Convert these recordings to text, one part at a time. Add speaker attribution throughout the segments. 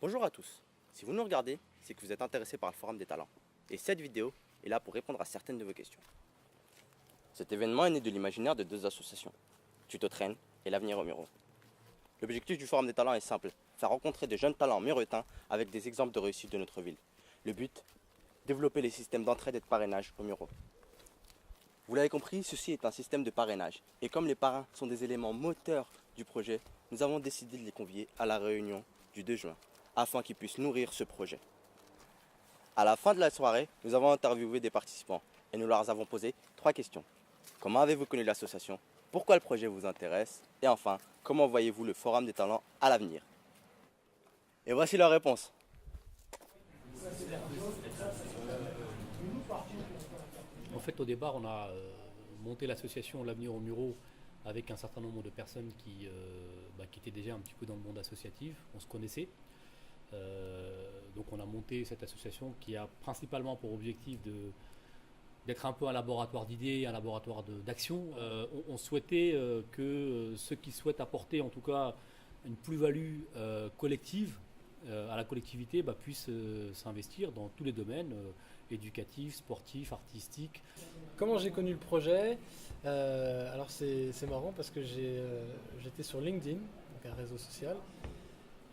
Speaker 1: Bonjour à tous, si vous nous regardez, c'est que vous êtes intéressé par le Forum des Talents. Et cette vidéo est là pour répondre à certaines de vos questions. Cet événement est né de l'imaginaire de deux associations, Tutotrain et l'Avenir au Muro. L'objectif du Forum des Talents est simple, faire rencontrer de jeunes talents muretains avec des exemples de réussite de notre ville. Le but, développer les systèmes d'entraide et de parrainage au Muro. Vous l'avez compris, ceci est un système de parrainage. Et comme les parrains sont des éléments moteurs du projet, nous avons décidé de les convier à la réunion du 2 juin, afin qu'ils puissent nourrir ce projet. À la fin de la soirée, nous avons interviewé des participants et nous leur avons posé 3 questions. Comment avez-vous connu l'association? Pourquoi le projet vous intéresse? Et enfin, comment voyez-vous le Forum des Talents à l'avenir? Et voici leurs réponses.
Speaker 2: En fait, au départ, on a monté l'association L'Avenir au Muro avec un certain nombre de personnes qui étaient déjà un petit peu dans le monde associatif. On se connaissait. Donc on a monté cette association qui a principalement pour objectif d'être un peu un laboratoire d'idées, un laboratoire d'action. On souhaitait que ceux qui souhaitent apporter en tout cas une plus-value collective à la collectivité puissent s'investir dans tous les domaines éducatifs, sportifs, artistiques.
Speaker 3: Comment j'ai connu le projet? Alors c'est marrant parce que j'étais sur LinkedIn, donc un réseau social,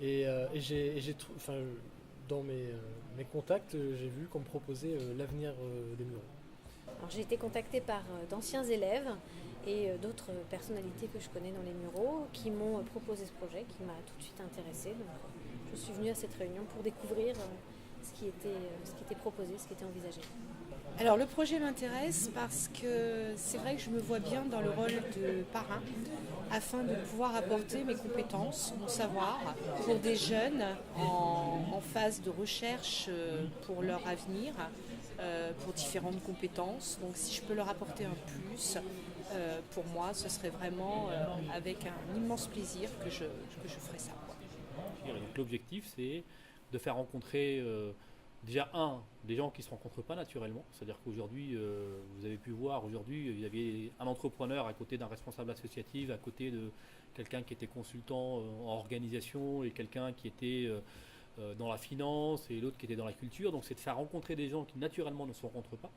Speaker 3: et dans mes contacts, j'ai vu qu'on me proposait l'avenir des Mureaux.
Speaker 4: Alors, j'ai été contactée par d'anciens élèves et d'autres personnalités que je connais dans les Mureaux qui m'ont proposé ce projet qui m'a tout de suite intéressée. Donc, je suis venue à cette réunion pour découvrir ce qui était proposé, ce qui était envisagé.
Speaker 5: Alors le projet m'intéresse parce que c'est vrai que je me vois bien dans le rôle de parrain afin de pouvoir apporter mes compétences, mon savoir pour des jeunes en phase de recherche pour leur avenir, pour différentes compétences. Donc si je peux leur apporter un plus, pour moi ce serait vraiment avec un immense plaisir que je ferais ça.
Speaker 2: Donc, l'objectif c'est de faire rencontrer déjà des gens qui ne se rencontrent pas naturellement, c'est-à-dire qu'aujourd'hui, vous avez pu voir, aujourd'hui, il y avait un entrepreneur à côté d'un responsable associatif, à côté de quelqu'un qui était consultant en organisation et quelqu'un qui était dans la finance et l'autre qui était dans la culture. Donc c'est de faire rencontrer des gens qui naturellement ne se rencontrent pas,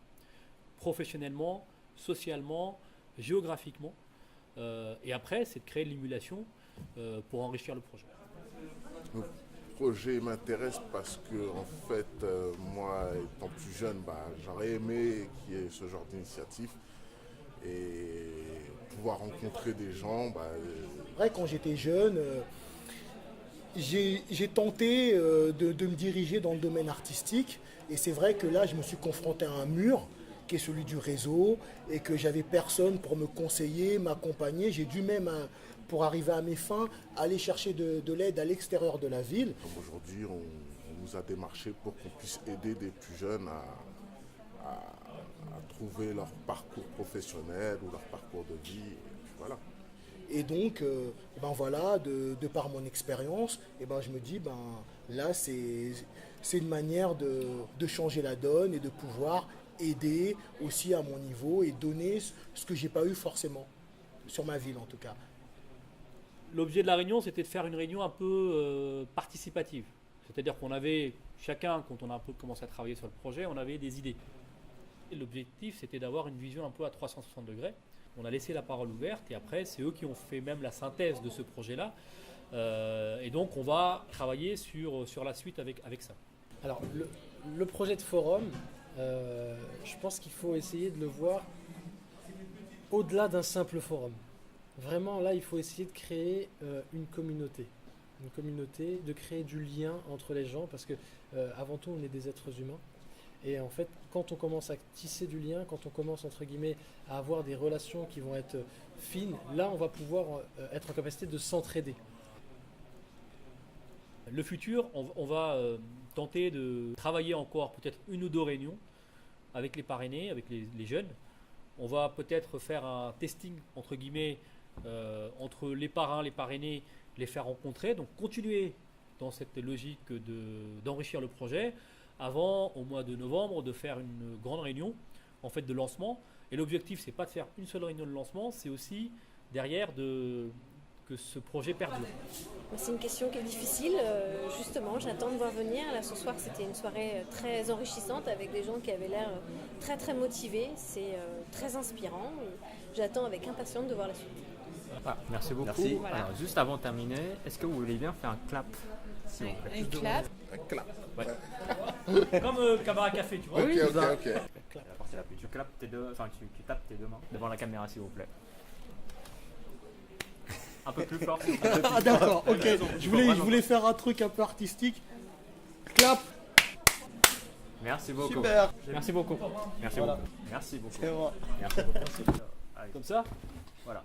Speaker 2: professionnellement, socialement, géographiquement. Et après, c'est de créer l'émulation pour enrichir le projet.
Speaker 6: Le projet m'intéresse parce que, en fait, moi, étant plus jeune, j'aurais aimé qu'il y ait ce genre d'initiative et pouvoir rencontrer des gens.
Speaker 7: Vrai, quand j'étais jeune, j'ai tenté de me diriger dans le domaine artistique et c'est vrai que là, je me suis confronté à un mur qui est celui du réseau et que j'avais personne pour me conseiller, m'accompagner. J'ai dû même, pour arriver à mes fins, aller chercher de l'aide à l'extérieur de la ville.
Speaker 6: Comme aujourd'hui, on nous a démarché pour qu'on puisse aider des plus jeunes à trouver leur parcours professionnel ou leur parcours de vie. Et puis voilà.
Speaker 7: Et donc, voilà, de par mon expérience, je me dis, là, c'est une manière de changer la donne et de pouvoir aider aussi à mon niveau et donner ce que j'ai pas eu forcément sur ma ville en tout cas.
Speaker 2: L'objet de la réunion, c'était de faire une réunion un peu participative. C'est-à-dire qu'on avait chacun, quand on a un peu commencé à travailler sur le projet, on avait des idées. Et l'objectif, c'était d'avoir une vision un peu à 360 degrés. On a laissé la parole ouverte et après, c'est eux qui ont fait même la synthèse de ce projet-là. Et donc, on va travailler sur la suite avec ça.
Speaker 3: Alors, le projet de forum, je pense qu'il faut essayer de le voir au-delà d'un simple forum. Vraiment, là, il faut essayer de créer une communauté, de créer du lien entre les gens, parce que avant tout, on est des êtres humains. Et en fait, quand on commence à tisser du lien, quand on commence, entre guillemets, à avoir des relations qui vont être fines, là, on va pouvoir être en capacité de s'entraider.
Speaker 2: Le futur, on va tenter de travailler encore peut-être 1 ou 2 réunions avec les parrainés, avec les jeunes. On va peut-être faire un testing, entre guillemets, entre les parrains, les parrainés, les faire rencontrer. Donc continuer dans cette logique d'enrichir le projet avant, au mois de novembre, de faire une grande réunion en fait, de lancement. Et l'objectif, c'est pas de faire une seule réunion de lancement, c'est aussi derrière que ce projet perdure?
Speaker 4: C'est une question qui est difficile. Justement, j'attends de voir venir. Là, ce soir, c'était une soirée très enrichissante avec des gens qui avaient l'air très très motivés. C'est très inspirant. Et j'attends avec impatience de voir la suite.
Speaker 8: Voilà, merci beaucoup.
Speaker 1: Merci.
Speaker 5: Voilà.
Speaker 8: Alors, juste avant de terminer, est-ce que vous voulez bien faire un clap, s'il vous plaît?
Speaker 5: Un clap.
Speaker 6: Un clap.
Speaker 2: Comme Cabaret Café, tu vois.
Speaker 6: Ok,
Speaker 8: Oui,
Speaker 6: ok,
Speaker 8: ça.
Speaker 6: ok.
Speaker 8: Tu clapes tes deux, enfin tu tapes tes deux mains devant la caméra, s'il vous plaît. Un peu plus fort. s'il vous plaît.
Speaker 7: Ah d'accord, ok. Je voulais faire un truc un peu artistique. Clap.
Speaker 8: Merci beaucoup.
Speaker 1: Super.
Speaker 8: Merci beaucoup. Merci
Speaker 2: Voilà.
Speaker 8: beaucoup. Merci beaucoup.
Speaker 1: C'est moi.
Speaker 8: Merci beaucoup. Allez,
Speaker 2: Comme ça.
Speaker 8: voilà.